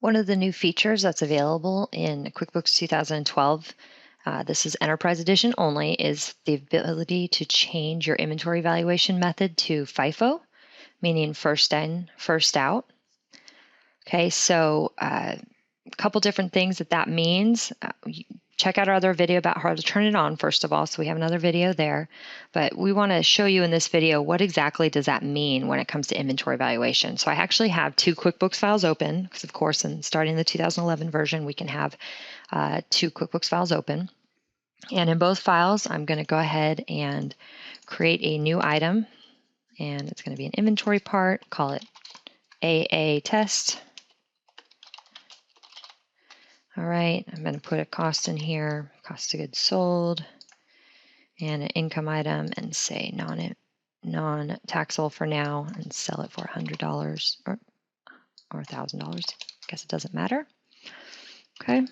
One of the new features that's available in QuickBooks 2012, this is Enterprise Edition only, is the ability to change your inventory valuation method to FIFO, meaning first in, first out. Okay, so a couple different things that means. Check out our other video about how to turn it on, first of all, so we have another video there. But we want to show you in this video what exactly does that mean when it comes to inventory valuation. So I actually have two QuickBooks files open, because of course, in starting the 2011 version, we can have two QuickBooks files open. And in both files, I'm going to go ahead and create a new item. And it's going to be an inventory part, call it AA test. All right, I'm going to put a cost in here, cost of goods sold, and an income item, and say non-taxable for now, and sell it for $100 or $1,000. I guess it doesn't matter. Okay.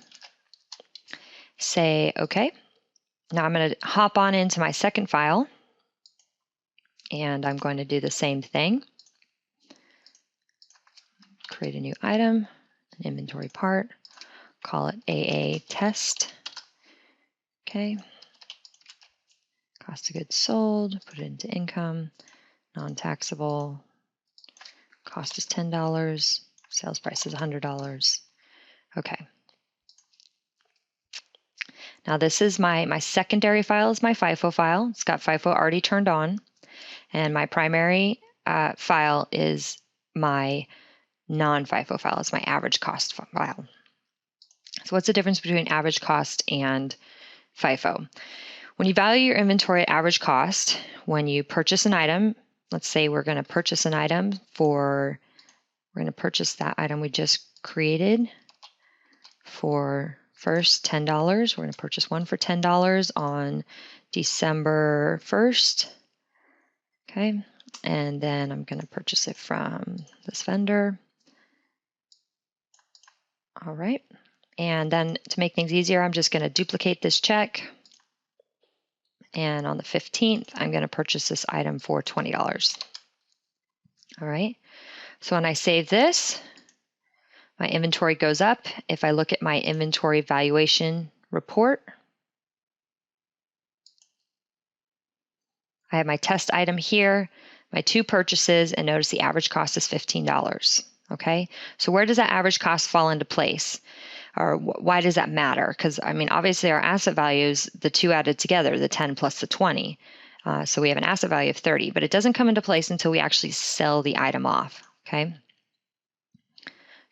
Say OK. Now I'm going to hop on into my second file, and I'm going to do the same thing. Create a new item, an inventory part. Call it AA test. Okay. Cost of goods sold, put it into income, non-taxable. Cost is $10. Sales price is $100. Okay. Now this is my secondary file is my FIFO file. It's got FIFO already turned on. And my primary file is my non-FIFO file. It's my average cost file. So what's the difference between average cost and FIFO? When you value your inventory at average cost, when you purchase an item, let's say we're going to purchase an item we're going to purchase that item we just created for first $10. We're going to purchase one for $10 on December 1st. Okay, and then I'm going to purchase it from this vendor. All right. And then to make things easier, I'm just going to duplicate this check. And on the 15th, I'm going to purchase this item for $20. All right. So when I save this, my inventory goes up. If I look at my inventory valuation report, I have my test item here, my two purchases, and notice the average cost is $15. Okay. So where does that average cost fall into place? Or why does that matter? Because, I mean, obviously our asset values, the two added together, the 10 plus the 20. So we have an asset value of 30, but it doesn't come into place until we actually sell the item off, okay?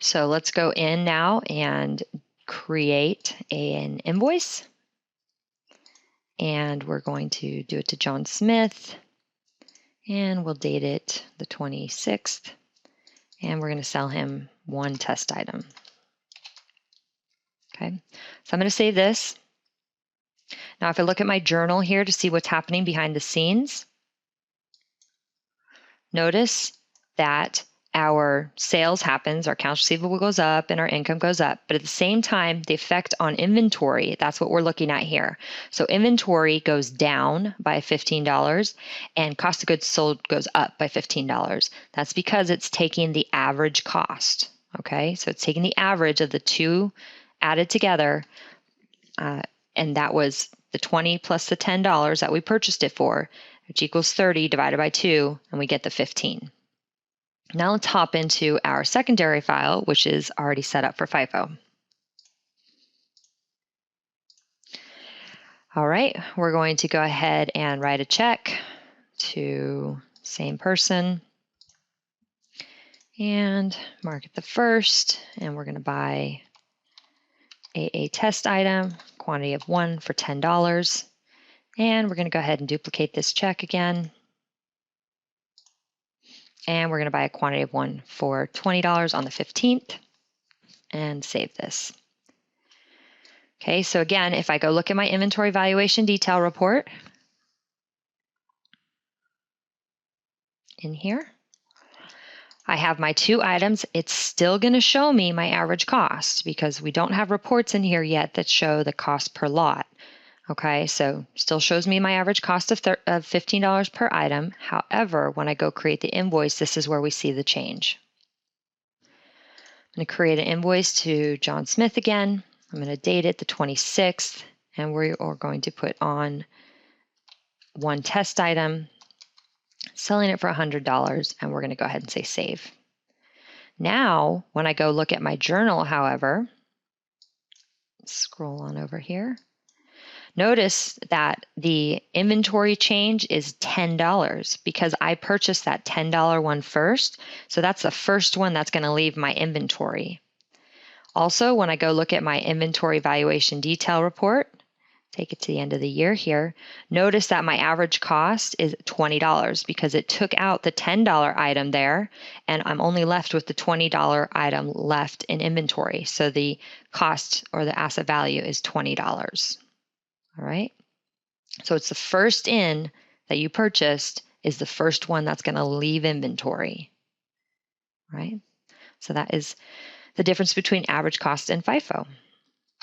So let's go in now and create an invoice. And we're going to do it to John Smith. And we'll date it the 26th. And we're going to sell him one test item. Okay, so I'm going to save this. Now, if I look at my journal here to see what's happening behind the scenes, notice that our sales happens, our accounts receivable goes up, and our income goes up. But at the same time, the effect on inventory, that's what we're looking at here. So inventory goes down by $15, and cost of goods sold goes up by $15. That's because it's taking the average cost. Okay, so it's taking the average of the two added together, and that was the 20 plus the $10 that we purchased it for, which equals 30 divided by 2, and we get the 15. Now let's hop into our secondary file, which is already set up for FIFO. All right, we're going to go ahead and write a check to same person and mark it the first, and we're going to buy a test item, quantity of 1 for $10. And we're going to go ahead and duplicate this check again. And we're going to buy a quantity of 1 for $20 on the 15th and save this. Okay, so again, if I go look at my inventory valuation detail report in here, I have my two items. It's still going to show me my average cost because we don't have reports in here yet that show the cost per lot. Okay, so still shows me my average cost of $15 per item. However, when I go create the invoice, this is where we see the change. going to create an invoice to John Smith again. I'm going to date it the 26th, and we are going to put on one test item, selling it for $100, and we're going to go ahead and say save. Now, when I go look at my journal, however, scroll on over here, notice that the inventory change is $10 because I purchased that $10 one first. So that's the first one that's going to leave my inventory. Also, when I go look at my inventory valuation detail report, take it to the end of the year here, notice that my average cost is $20 because it took out the $10 item there, and I'm only left with the $20 item left in inventory. So the cost or the asset value is $20. All right. So it's the first in that you purchased is the first one that's going to leave inventory. Right. So that is the difference between average cost and FIFO.